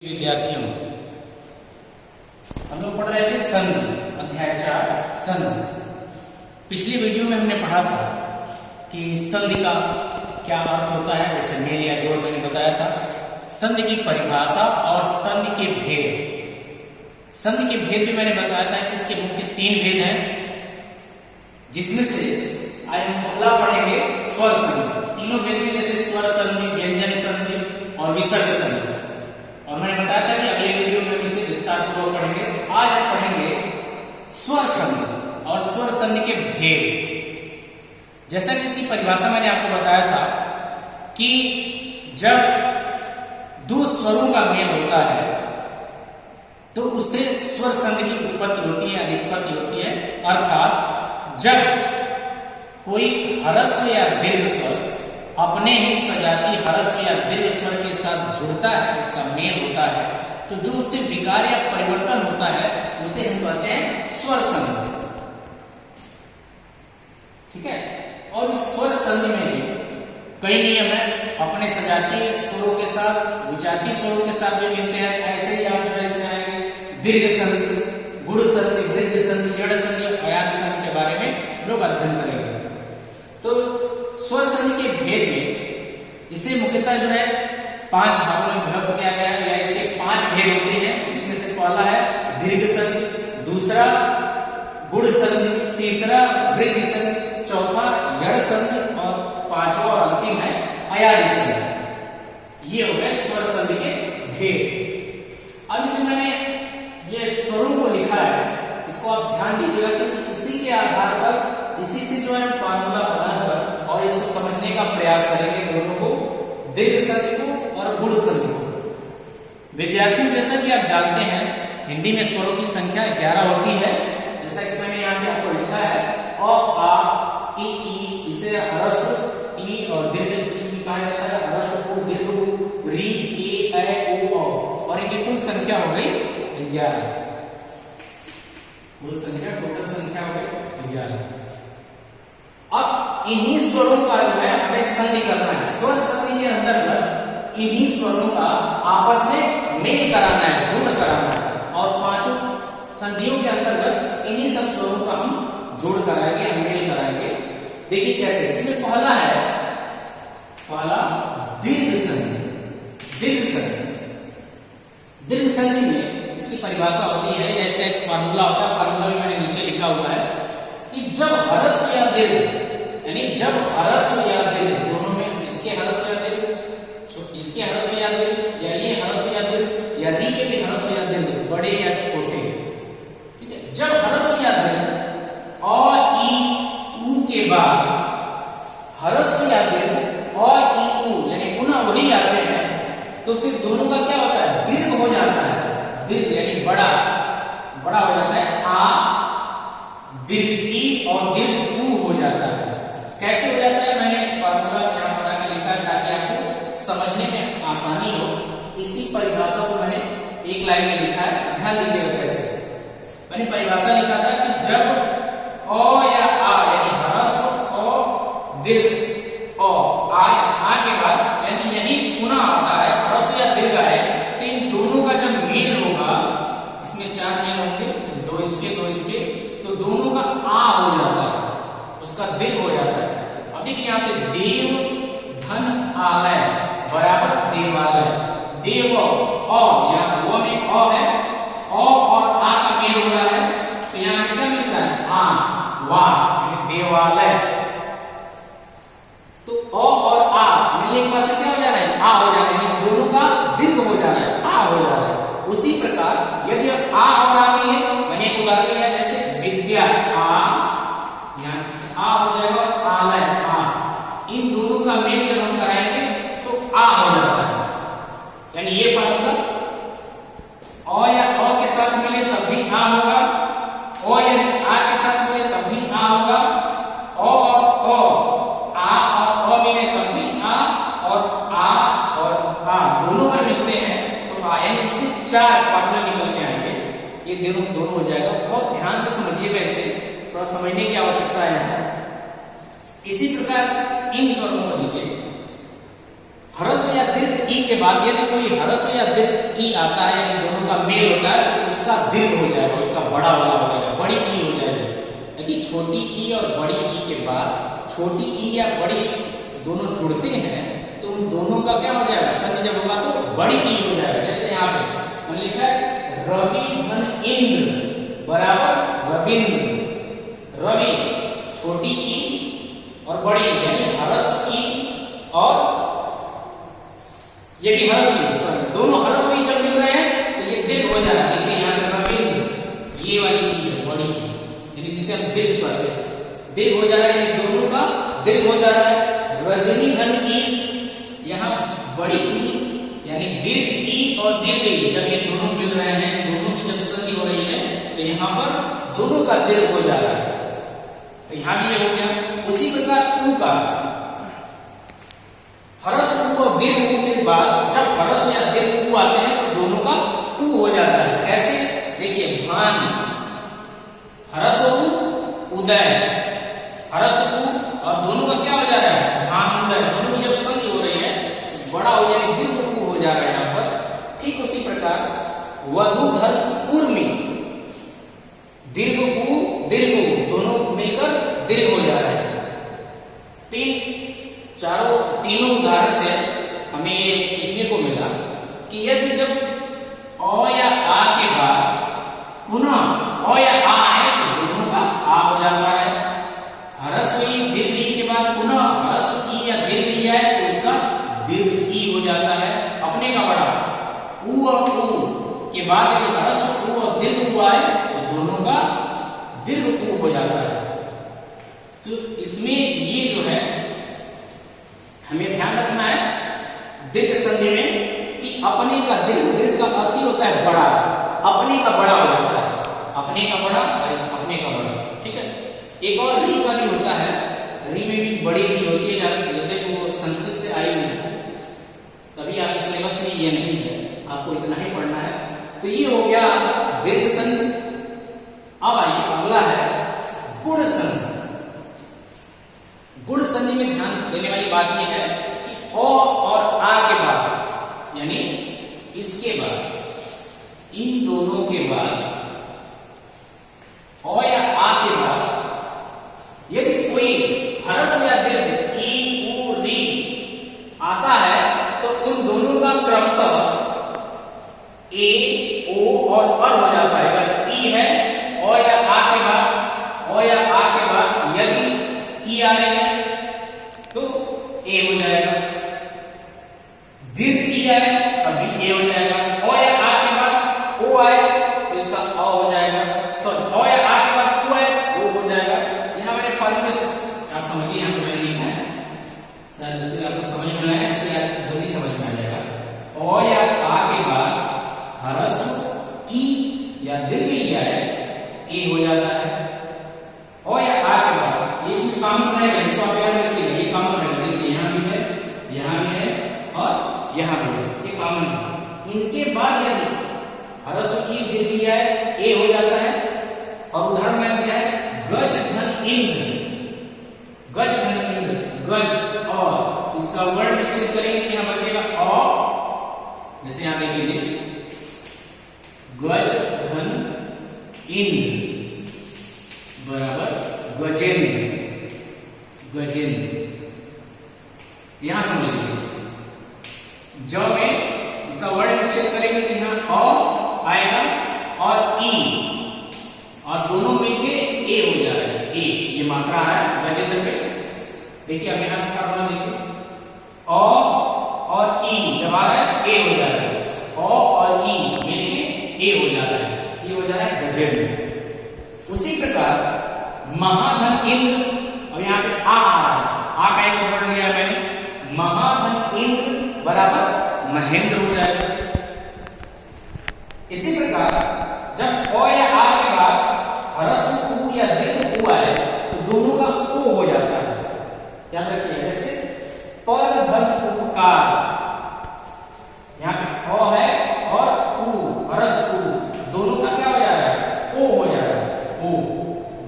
विद्यार्थियों, हम लोग पढ़ रहे थे संधि, अध्याय 4 संधि। पिछली वीडियो में हमने पढ़ा था कि संधि का क्या अर्थ होता है, जैसे मेल या जोड़ मैंने बताया था, संधि की परिभाषा और संधि के भेद। संधि के भेद भी मैंने बताया था कि इसके मुख्य 3 भेद हैं, जिसमें से आज हम पहला पढ़ेंगे स्वर संधि। तीनों भेद में जैसे स्वर संधि, व्यंजन संधि और विसर्ग संधि। और मैंने बताया था कि अगले वीडियो में हम इसे विस्तार पूर्वक पढ़ेंगे। तो आज हम पढ़ेंगे स्वर संधि और स्वर संधि के भेद। जैसा कि इसकी परिभाषा मैंने आपको बताया था कि जब दो स्वरों का मेल होता है तो उससे स्वर संधि की उत्पत्ति होती है, निष्पत्ति होती है। अर्थात जब कोई ह्रस्व या दीर्घ स्वर अपने ही सजाती ह्रस्व या दीर्घ स्वर के साथ जुड़ता है, उसका मेल होता है, तो जो उससे विकार या परिवर्तन होता है उसे हम कहते हैं स्वर संधि। ठीक है। और इस स्वर संधि में कई नियम है। अपने सजाती स्वरों के साथ, विजाती स्वरों के साथ भी मिलते हैं। ऐसे ही आप जो है दीर्घ संधि, गुण संधि, वृद्धि संधि, जड़ संधि, अयान संधि के बारे में लोग अध्ययन करेंगे। तो स्वर संधि के भेद में इसे मुख्यतः जो है 5 भागों में विभक्त किया गया है, या इसके 5 भेद होते हैं, जिसमें से पहला है दीर्घ संधि, दूसरा गुण संधि, तीसरा वृद्धि संधि, चौथा यड़ संधि और पांचवा और अंतिम है अयानी संधि। ये हो गए स्वर संधि के भेद। अब इसमें मैंने ये स्वरों को लिखा है, इसको आप ध्यान दीजिएगा क्योंकि इसी के आधार पर, इसी से जो है फार्मूला बनाकर और इसको समझने का प्रयास करेंगे, दोनों को, दीर्घ संधि को और गुण संधि को। विद्यार्थियों, जैसा कि आप जानते हैं हिंदी में स्वरों की संख्या 11 होती है। जैसा कि मैंने यहाँ पे आपको लिखा है अ, आ, ई, इसे ह्रस्व ई और दीर्घ ई कहा जाता है, ह्रस्व उ, दीर्घ उ, री, ए, ऐ, ओ, औ, और इनकी कुल संख्या हो गई 11। कुल संख्या, टोटल संख्या हो गई 11। अब इन्हीं स्वरों का जो है हमें संधि करना है। स्वर संधि के अंतर्गत इन्हीं स्वरों का आपस में मेल कराना है, जोड़ कराना है। और 5 संधियों के अंतर्गत इन्हीं सब स्वरों का हम जोड़ कराएंगे, मेल कराएंगे। देखिए कैसे। इसमें पहला है, पहला दीर्घ संधि। दीर्घ संधि, दीर्घ संधि में इसकी परिभाषा होती है, या इसका एक फार्मूला होता है। फार्मूला में मैंने नीचे लिखा हुआ है कि जब ह्रस्व या दीर्घ, यानी जब ह्रस्व या दीर्घ दोनों में, इसके ह्रस्व या दीर्घ, इसके ह्रस्व या दीर्घ, या ये ह्रस्व या दीर्घ, या री के भी ह्रस्व या दीर्घ, बड़े या छोटे, ठीक है। जब ह्रस्व या दीर्घ और ई ऊ के बाद ह्रस्व या दीर्घ और ई ऊ यानी पुनः वही आते हैं, तो फिर दोनों का क्या होता है, दीर्घ हो जाता है। दीर्घ यानी बड़ा, बड़ा हो जाता है। आ, दीर्घ ई और दीर्घ ऊ हो जाता है। कैसे हो जाता है, मैंने फार्मूला यहाँ बना के लिखा है ताकि आपको समझने में आसानी हो। इसी परिभाषा को मैंने एक लाइन में लिखा है, ध्यान दीजिएगा कैसे। मैंने परिभाषा लिखा था कि जब अ या आ यानी ह्रस्व अ, दीर्घ अ, आ के बाद यानी यही पुनः आता है, ह्रस्व या दीर्घ है, तो इन दोनों का जब मेल होगा, इसमें 4 मेल होंगे, 2 इसके 2 इसके, तो दोनों का आ हो जाता है, उसका दीर्घ हो जाता है। अब देखिए यहाँ पे देव धन आलय बराबर देवालय। देव अ, यहाँ वो में अ है, अ और आ का मेल हो रहा है, तो यहाँ पे क्या मिलता है, आ, वा, यानी देवालय। तो अ और आ मिलने के बाद से क्या हो जा रहा है, आ हो जा रहा है, दोनों का दीर्घ हो जा रहा है, आ हो जा रहा है। उसी प्रकार यदि आ और आ मिले, मैंने एक उदाहरण लिया जैसे विद्या, आ, यहाँ आ हो जाएगा और आलय, आ, इन दोनों का मेल जब हम कराएंगे तो आ हो जाता है। यानी ये फार्मूला अ या अ के साथ मिले तब भी आ होगा, अ यदि आ के साथ मिले तब भी आ होगा, अ और आ और अ मिले तब भी आ, और आ दोनों का मिलते हैं तो आ, यानी इससे 4 फार्मूला निकल के आएंगे। ये दोनों हो जाएगा। बहुत ध्यान से समझिएगा, इसे थोड़ा समझने की आवश्यकता है। इसी प्रकार इन स्वरों को लीजिए, ह्रस्व या दीर्घ ई के बाद यदि कोई ह्रस्व या दीर्घ ई आता है, यानी दोनों का मेल होता है, तो उसका दीर्घ हो जाएगा, उसका बड़ा वाला हो जाएगा, बड़ी ई हो जाएगा। यदि छोटी ई और बड़ी ई के बाद छोटी ई या बड़ी दोनों जुड़ते हैं तो उन दोनों का क्या हो जाएगा, संधि जब होगा तो बड़ी ई हो जाएगा। जैसे यहाँ पे लिखा है रवि धन इंद्र बराबर रविंद्र। रवि छोटी ई और बड़ी ई यानी ह्रस्व ई और ये भी ह्रस्व ई, सॉरी दोनों ह्रस्व ई जब मिल रहे हैं तो ये दीर्घ हो जाएगा। देखिए यहाँ पे रविंद्र ये वाली ई है बड़ी ई, यानी जिसे हम दीर्घ पढ़ते हैं, दीर्घ हो जा रहा है, यानी दोनों का दीर्घ हो जा रहा है। रजनी धन ईस, यहाँ बड़ी ई यानी दीर्घ ई और दीर्घ ई जब ये दोनों मिल रहे हैं, दोनों की जब संधि हो रही है तो यहाँ पर दोनों का दीर्घ हो जा रहा है, तो यहाँ भी ये हो गया। उसी प्रकार ऊ का ह्रस्व और दीर्घ ऊ के बाद जब ह्रस्व या दीर्घ ऊ आते हैं तो दोनों का ऊ हो जाता है। कैसे, देखिए भान ह्रस्व ऊ उदय, ह्रस्व ऊ और दोनों का क्या हो जा रहा है, भान उदय, दोनों की जब संधि हो रही है तो बड़ा हो जाएगा, दीर्घ ऊ हो जा रहा है यहाँ पर। ठीक उसी प्रकार वधूधर उर्मी, दीर्घ ऊ दीर्घ ऊ दोनों मिलकर दीर्घ हो जा रहा है। तीनों उदाहरण से हमें ये सीखने को मिला कि यदि जब अ या आ के बाद पुनः अ या आ आए तो दोनों का आ हो जाता है। ह्रस्व ई दीर्घ ई के बाद पुनः ह्रस्व ई या दीर्घ ई आए तो उसका दीर्घ ई हो जाता है, अपने का बड़ा। ऊ और ऊ के बाद यदि ह्रस्व ऊ और दीर्घ ऊ आए तो दोनों का दीर्घ ऊ हो जाता है। तो इसमें ये जो है हमें ध्यान रखना है दीर्घ संधि में कि अपने का दीर्घ, दीर्घ का अर्थ ही होता है बड़ा, अपने का बड़ा हो जाता है, अपने का बड़ा और अपने का बड़ा। ठीक है, एक और री का भी होता है, री में भी बड़ी री होती है, जब वो संस्कृत से आई हुई है, तभी आपके सिलेबस में ये नहीं है, आपको इतना ही पढ़ना है। तो ये हो गया आपका दीर्घ संधि। अब आइए अगला है गुण संधि। गुण संधि में ध्यान देने वाली बात यह है कि अ और आ के बाद यानी इसके बाद, इन दोनों के बाद अ या आ के बाद यदि कोई ह्रस्व या दीर्घ ई ऊ री आता है तो उन दोनों का क्रमशः ए ओ और अ हो जाता है। अगर ई है अ या आ के बाद, अ या आ के बाद यदि ई आ रहे हैं तो ए हो जाएगा, दीर्घ ई आए तभी ए हो जाएगा, ओ या आ के बाद ओ आए तो इसका अ हो जाएगा, सॉरी ओ या आ के बाद ओ आए ओ हो जाएगा। यहां मैंने फॉर्मूले से आप समझिए, यहां पे मैंने लिखा है, शायद इससे आपको समझ में आया, इससे जल्दी समझ में आ जाएगा। ओ या आ के बाद ह्रस्व ई या दीर्घ ई आए ए हो जाता है। ओ या आ के बाद ये इसमें कॉमन रहेगा, इसको आप याद रखिएगा, ये कॉमन रहेगा। देखिए यहाँ भी है, यहाँ भी है और यहाँ भी है, ये कॉमन है। इनके बाद यदि ह्रस्व ई दीर्घ ई आए ए हो जाता है। और उदाहरण मैंने दिया है गज धन इंद्र, गज धन इंद्र, गज और इसका वर्ण विकसित करेंगे तो यहाँ बचेगा अ, जैसे यहाँ देख लीजिए गज धन इंद्र बराबर गजेंद्र, गजेंद्र। यहां समझ लीजिए ज में इसका वर्ण विच्छेद करेंगे तो यहां अ आएगा और ई और दोनों मिलके ए हो जा रहा है, ए ये मात्रा आ रहा है गजेंद्र में। देखिए अब यहां से क्या होगा, देखिए अ और ई जब आ रहा है ए हो जा रहा है, अ और ई मिलके ए हो जा रहा है, ये हो जा रहा है गजेंद्र। उसी प्रकार महाधन इंद्र, अब यहाँ पे आ रहा है, आ का एक उदाहरण लिया मैंने, महाधन इंद्र बराबर महेंद्र हो जाएगा। इसी प्रकार जब अ या आ के बाद ह्रस्व ऊ या दीर्घ ऊ आए तो दोनों का ओ हो जाता है, याद रखिए। जैसे पर धन उपकार, यहाँ पे अ है और ऊ ह्रस्व ऊ दोनों का क्या हो जा रहा है, ओ हो जा रहा है, ओ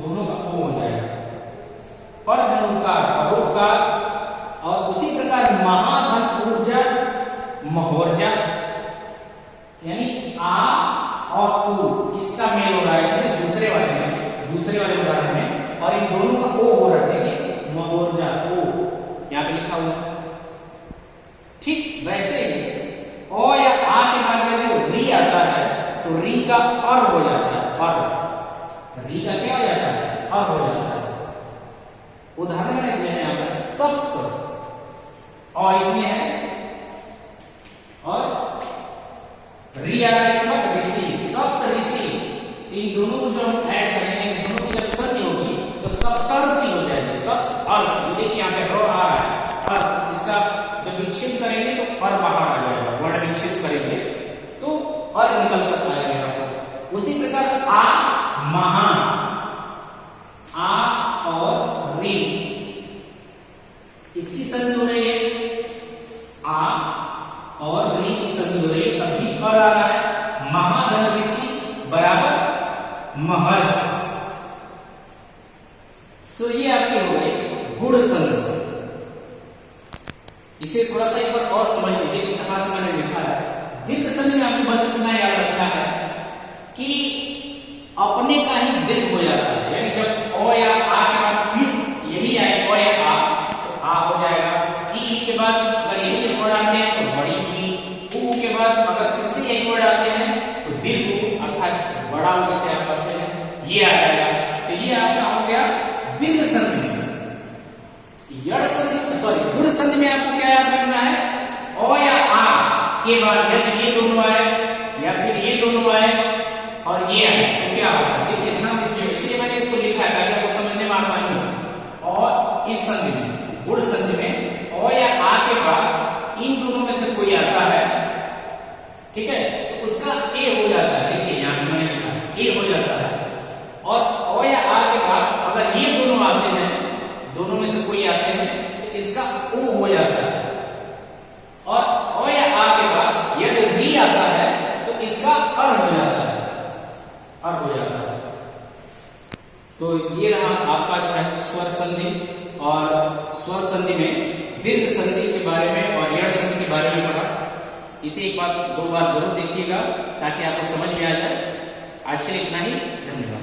दोनों का ओ हो जाएगा। पर धन उपकार, परोपकार। और उसी प्रकार महाधन ऊर्जा आ और उ इसका मेल हो रहा है इसमें दूसरे वाले उदाहरण में, और इन दोनों का ओ हो रहा है। देखिए मोर्जा ओ यहां पे लिखा हुआ है। ठीक वैसे ही ओ या आ के बाद यदि री आता है तो री का अर हो जाता है। अर री का क्या हो जाता है? अर हो जाता है। उदाहरण है यहां पर सप्त और इसमें है और री आ रहा है इसका मतलब ऋषि, सप्त ऋषि। इन दोनों को जब हम ऐड करेंगे, इन दोनों की जब संधि होगी तो सप्तर्षि हो जाएगी। सप्तर्षि देखिए यहां पे रो आ रहा है, और इसका जब विच्छेद करेंगे तो पर बाहर आ जाएगा। वर्ण विच्छेद करेंगे तो और निकल कर आएगा यहां पर। उसी प्रकार आ महा, आ और री इसकी संधि हो रही है, आ और री की संधि हो रही है, तब भी पर आ रहा है। महाधन ऋषि बराबर महर्षि। तो ये आपके हो गए गुण संधि। इसे थोड़ा सा एक बार और समझ लीजिए कि कहां से मैंने लिखा है। दीर्घ संधि में आपको बस इतना याद रखना है कि अपने का ही दीर्घ हो जाता है, यानी जब ओ या आ के बाद फिर यही आए ओ या आ तो आ हो जाएगा। ई के बाद अगर यही वर्ड आते हैं तो बड़ी ई, उ के बाद अगर फिर से यही वर्ड आते हैं तो दीर्घ उ अर्थात बड़ा उ जिसे आप कहते हैं ये आ जाएगा। तो ये आपका हो गया दीर्घ संधि में। यड़ संधि गुण संधि में आपको क्या याद रखना है? ओ या आ के बाद यदि ये दोनों आए या फिर ये दोनों आए और ये आए तो क्या होगा? देखिए ध्यान दीजिए, इसलिए मैंने इसको लिखा है ताकि आपको समझने में आसानी हो। और इस संधि में, गुण संधि में ओ या आ के बाद इन दोनों में से कोई आता है, ठीक है, तो उसका ए हो जाता है। देखिए यहां पे मैंने लिखा ए हो जाता है। और ओ या आ के बाद अगर ये दोनों आते हैं, दोनों में से कोई आते हैं तो इसका ओ हो जाता है। और ओ या आ के बाद यदि री आता है तो इसका अर हो जाता है, अर हो जाता है। तो ये रहा आपका जो है स्वर संधि। और स्वर संधि में दीर्घ संधि के बारे में और यड़ संधि के बारे में पढ़ा। इसे एक बार दो बार जरूर देखिएगा ताकि आपको समझ में आ जाए। आज के लिए इतना ही, धन्यवाद।